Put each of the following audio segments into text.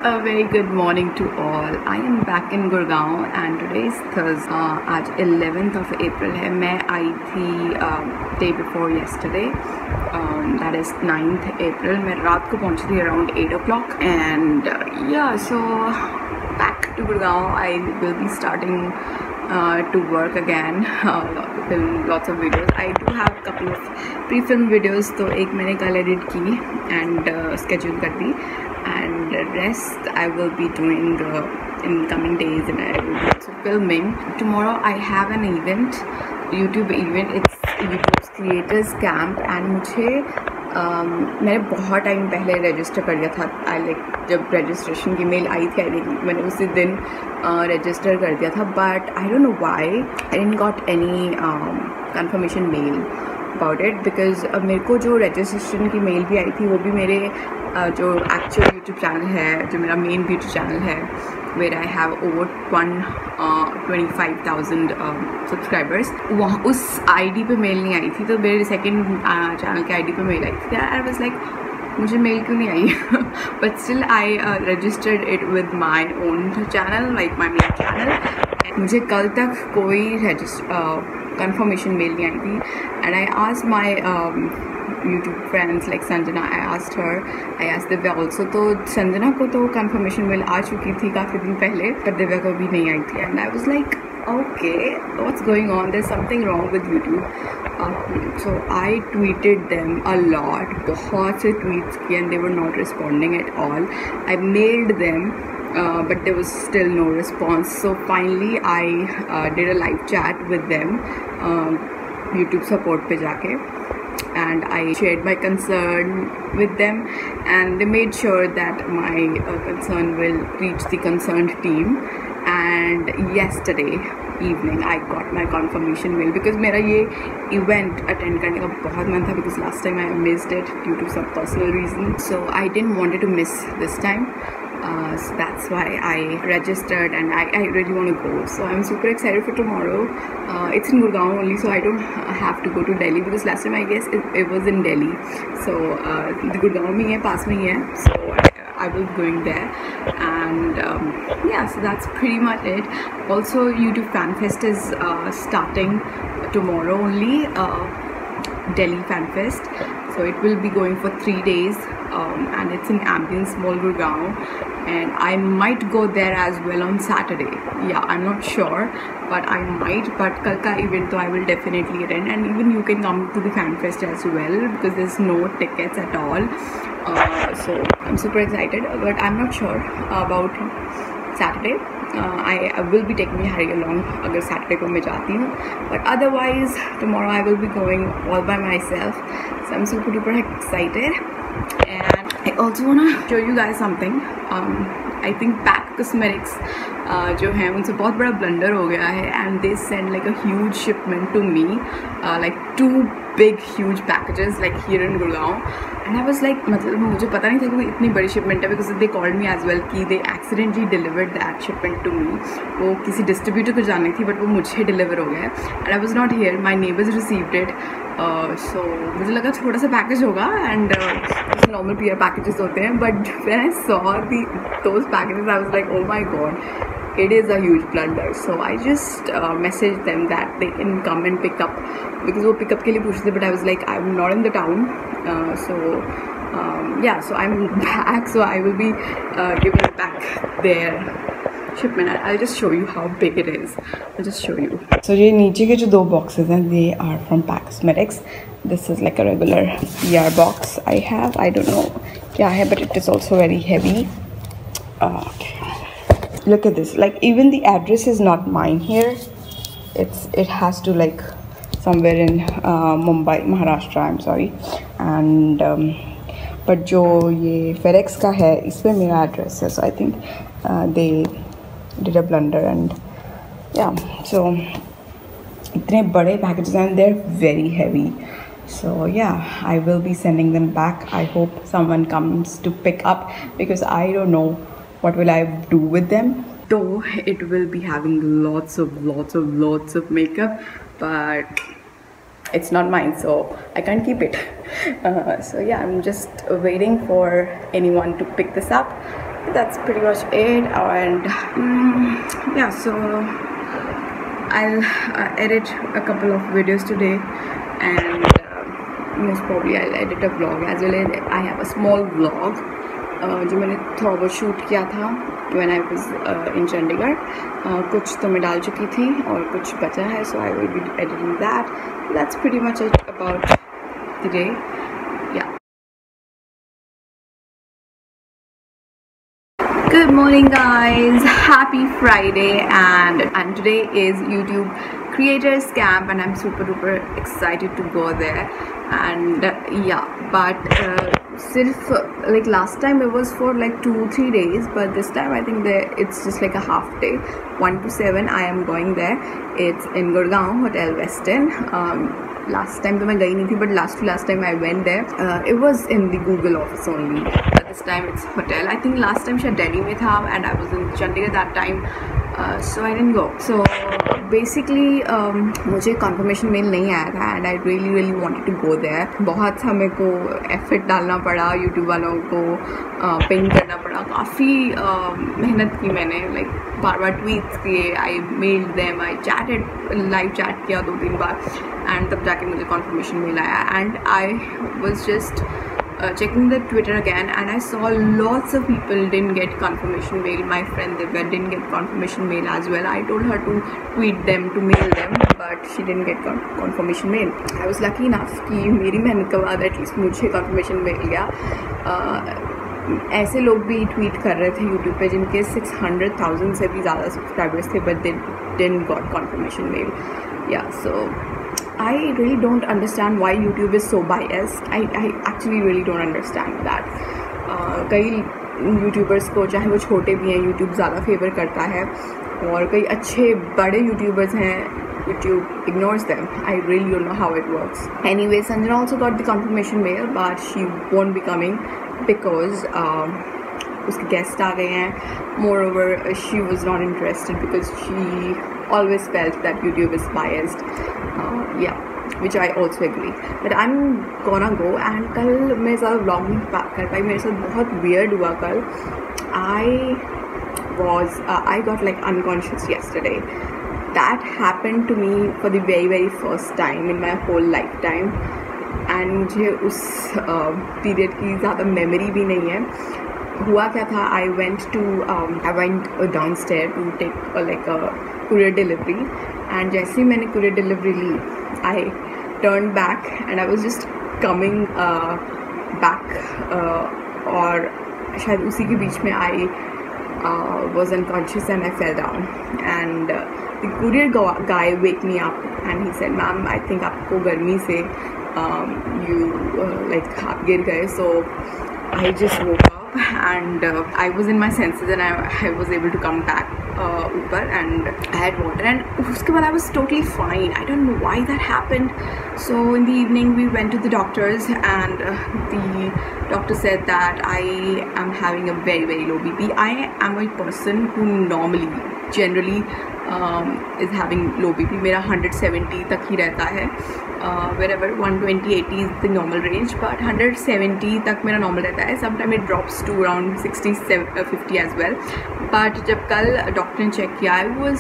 A very good morning to all. I am back in Gurgaon and today is Thursday. आज 11th of April है. मैं आई थी day before yesterday. That is 9th April. मैं रात को पहुंची थी around 8 o'clock and yeah, so back to Gurgaon. I will be starting to work again. Film lots of videos. I do have a couple of pre-film videos. तो एक मैंने कल edit की and schedule कर दी. And rest I will be doing in coming days, and I will be also filming. Tomorrow I have an event, YouTube event. It's YouTube's Creators Camp and मुझे मैंने बहुत time पहले register कर दिया था. जब registration की मेल आई थी मैंने उसी दिन रजिस्टर कर दिया था, but I don't know why I didn't got any confirmation mail about it. Because मेरे को जो रजिस्ट्रेशन की मेल भी आई थी वो भी मेरे जो एक्चुअल यूट्यूब चैनल है, जो मेरा मेन यूट्यूब चैनल है, where I have over 25,000 subscribers, वहाँ उस आईडी पे मेल नहीं आई थी. तो मेरे सेकंड चैनल के आईडी पे मेल आई थी. आई वाज लाइक मुझे मेल क्यों नहीं आई, but still I registered it with my own channel, like my main channel. मुझे कल तक कोई confirmation मेल नहीं आई थी. And I asked my YouTube friends like Sanjana, I asked her, I asked Divya also. तो संजना को तो confirmation mail आ चुकी थी काफ़ी दिन पहले, पर दिव्या को भी नहीं आई थी. And I was like, okay, what's going on? There's something wrong with YouTube. So I tweeted them a lot, बहुत से tweets किए and they were not responding at all. I mailed them, but there was still no response. So finally I did a live chat with them, YouTube support पे जाके. And I shared my concern with them, and they made sure that my concern will reach the concerned team. And yesterday evening I got my confirmation mail, because मेरा ये event attend करने का बहुत मन था, because last time I missed it due to some personal reason. So I didn't want it to miss this time. So that's why I registered and I really want to go. So I'm super excited for tomorrow. It's in Gurgaon only, so I don't have to go to Delhi, because last time I guess it was in Delhi. So the Gurgaon में है, पास में ही है. So I will be going there. And yeah, so that's pretty much it. Also YouTube Fan Fest is starting tomorrow only. Delhi Fan Fest. So it will be going for 3 days, and it's in Ambience Mall, Gurgaon, and I might go there as well on Saturday. Yeah, I'm not sure, but I might. But kal ka event तो I will definitely attend, and even you can come to the Fan Fest as well, because there's no tickets at all. So I'm super excited, but I'm not sure about Saturday. I will be taking Harry along अगर Saturday को मैं जाती हूँ, but otherwise tomorrow I will be going all by myself. So I'm super duper excited, and I also wanna show you guys something. I think Pack Cosmetics जो है उनसे बहुत बड़ा ब्लंडर हो गया है, and they send like a huge shipment to me, like 2 big huge packages like here in Gurgaon. And I was like, मतलब मुझे पता नहीं था कि वो इतनी बड़ी shipment है, because they called me as well कि they accidentally delivered that shipment to me. वो किसी distributor को जानी थी, but वो मुझे deliver हो गया, and I was not here. My neighbors received it. So मुझे लगा छोटा सा package होगा, and normal PR packages होते हैं, but when I saw those packages I was like, oh my god, it is a huge blunder. So I just messaged them that they can come and pick up, because वो pick up के लिए पूछ रहे थे, but I was like, I'm not in the town. So yeah, so I'm back, so I will be giving back their shipment. I'll just show you how big it is. I'll just show you. So ये नीचे के जो 2 boxes हैं, they are from Pack Cosmetics. This is like a regular PR box I have. I don't know क्या है, but it is also very heavy. Okay. Look at this. Like even the address is not mine here. It has to like somewhere in Mumbai, Maharashtra. I'm sorry. And but जो ये FedEx का है, इसमें मेरा address है. So I think they did a blunder, and yeah. So इतने बड़े packages and they're very heavy. So yeah, I will be sending them back. I hope someone comes to pick up, because I don't know what will I do with them. Though it will be having lots of makeup, but it's not mine, so I can't keep it. So yeah, I'm just waiting for anyone to pick this up, that's pretty much it. And yeah, so I'll edit a couple of videos today, and most probably I'll edit a vlog as well. I have a small vlog जो मैंने थोड़ा बहुत shoot किया था when I was in Chandigarh. कुछ तो मैं डाल चुकी थी और कुछ बचा है, so I will be editing that. That's pretty much it about today. Yeah. Good morning guys, happy Friday, and today is YouTube Creators Camp and I'm super duper excited to go there. And yeah, but sirf like last time it was for like 2-3 days, but this time I think it's just like a half day, 1 to 7 I am going there. It's in Gurgaon Hotel Westin. Last time तो मैं गई नहीं थी, but last time I went there. It was in the Google office only. This time it's hotel. I think last time शायद Delhi में था and I was in Chandigarh that time, so I didn't go. So basically मुझे confirmation mail नहीं आया था and I really wanted to go there. बहुत सा मेरे को effort डालना पड़ा, YouTube वालों को ping करना पड़ा, काफ़ी मेहनत की मैंने, like बार tweets किए, I mailed them, I chatted, live chat किया 2-3 बार, and तब जाके मुझे confirmation mail आया. And I was just checking the Twitter again and I saw lots of people didn't get confirmation mail. My friend Divya didn't get confirmation mail as well. I told her to tweet them, to mail them, but she didn't get confirmation mail. I was lucky enough कि मेरी मेहनत के बाद at least मुझे confirmation मिल गया. ऐसे लोग भी ट्वीट कर रहे थे यूट्यूब पे जिनके 600,000 से भी ज़्यादा सब्सक्राइबर्स थे, but they didn't got confirmation mail. Yeah, so I really don't understand why YouTube is so biased. I actually really don't understand that. कई यूट्यूबर्स को, चाहे वो छोटे भी हैं, यूट्यूब ज़्यादा फेवर करता है, और कई अच्छे बड़े यूट्यूबर्स हैं, YouTube ignores them. I really don't know how it works. Anyway, Sanjana also got the confirmation mail, but she won't be coming because उसके गेस्ट आ गए हैं. Moreover, she was not interested because she always felt that YouTube is biased. Yeah, which I also agree. But I'm gonna go. And कल मैं ज़्यादा vlog नहीं कर पाई, मेरे साथ बहुत weird हुआ कल. I got like unconscious yesterday. That happened to me for the very first time in my whole lifetime. And मुझे उस period की ज़्यादा memory भी नहीं है. हुआ क्या था, I went downstairs to take like a courier delivery, and जैसे ही मैंने courier delivery Lee, I turned back and I was just coming back, और शायद उसी के बीच में I was unconscious and I fell down, and the courier guy wake me up and he said, "Ma'am, I think आपको गर्मी से like आप गिर गए." So I just woke up and I was in my senses and I was able to come back ऊपर, and I had water, and उसके बाद I was totally fine. I don't know why that happened. So in the evening we went to the doctors, and the doctor said that I am having a very low BP. I am a person who generally is having low BP. मेरा 170 तक ही रहता है, wherever 120-80 is the normal range, but 170 तक मेरा normal रहता है. Sometimes it drops to around 60-50 as well. But जब कल डॉक्टर ने चेक किया, I was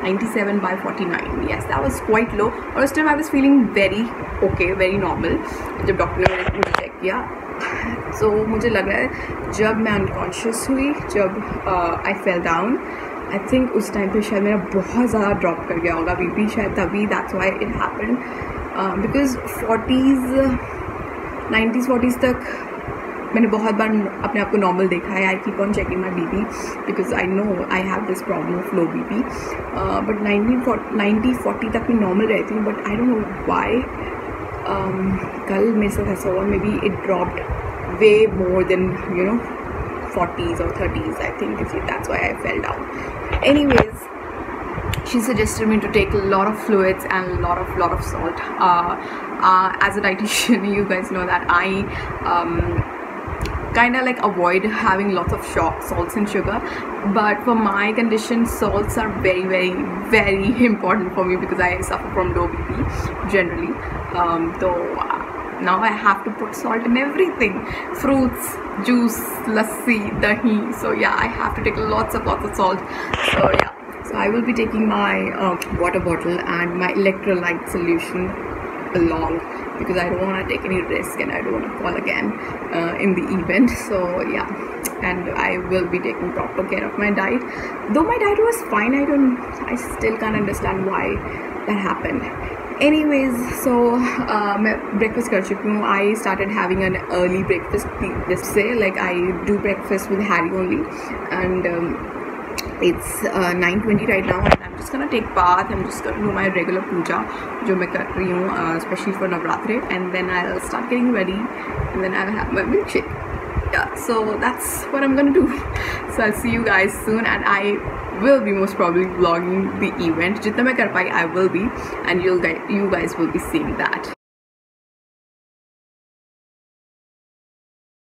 97/49. Yes, that was quite low. और उस time I was feeling very okay, very normal. जब डॉक्टर ने मुझे चेक किया, so मुझे लग रहा है जब मैं unconscious हुई, जब I fell down, I think उस टाइम पे शायद मेरा बहुत ज़्यादा ड्रॉप कर गया होगा BP, शायद तभी that's why it happened. Because 90s 40s तक मैंने बहुत बार अपने आप को नॉर्मल देखा है. I keep on checking my BP because I know I have this problem of low BP. But 90-40 तक मैं नॉर्मल रहती हूँ, but I don't know why कल मेरे साथ ऐसा हुआ. Maybe it dropped way more than 40s or 30s, I think. That's why I fell down. Anyways, she suggested me to take a lot of fluids and a lot of salt. As a dietitian, you guys know that I kind of like avoid having lots of salts and sugar, but for my condition salts are very important for me because I suffer from low BP generally. So now I have to put salt in everything, fruits, juice, lassi, dahi. So yeah, I have to take lots of salt. So yeah, so I will be taking my water bottle and my electrolyte solution along, because I don't want to take any risk and I don't want to fall again in the event. So yeah, and I will be taking proper care of my diet. Though my diet was fine, I still can't understand why that happened. Anyways, so मैं breakfast कर चुकी हूँ. I started having an early breakfast. Just say like I do breakfast with Harry only, and it's 9:20 right now, and I'm just gonna take bath. I'm just gonna do my regular puja जो मैं कर रही हूँ, especially for Navratri, and then I'll start getting ready, and then I'll have my milkshake. Yeah, so that's what I'm gonna do. So I'll see you guys soon, and I will be most probably vlogging the event. Jitna main kar pai, I will be, and you guys will be seeing that.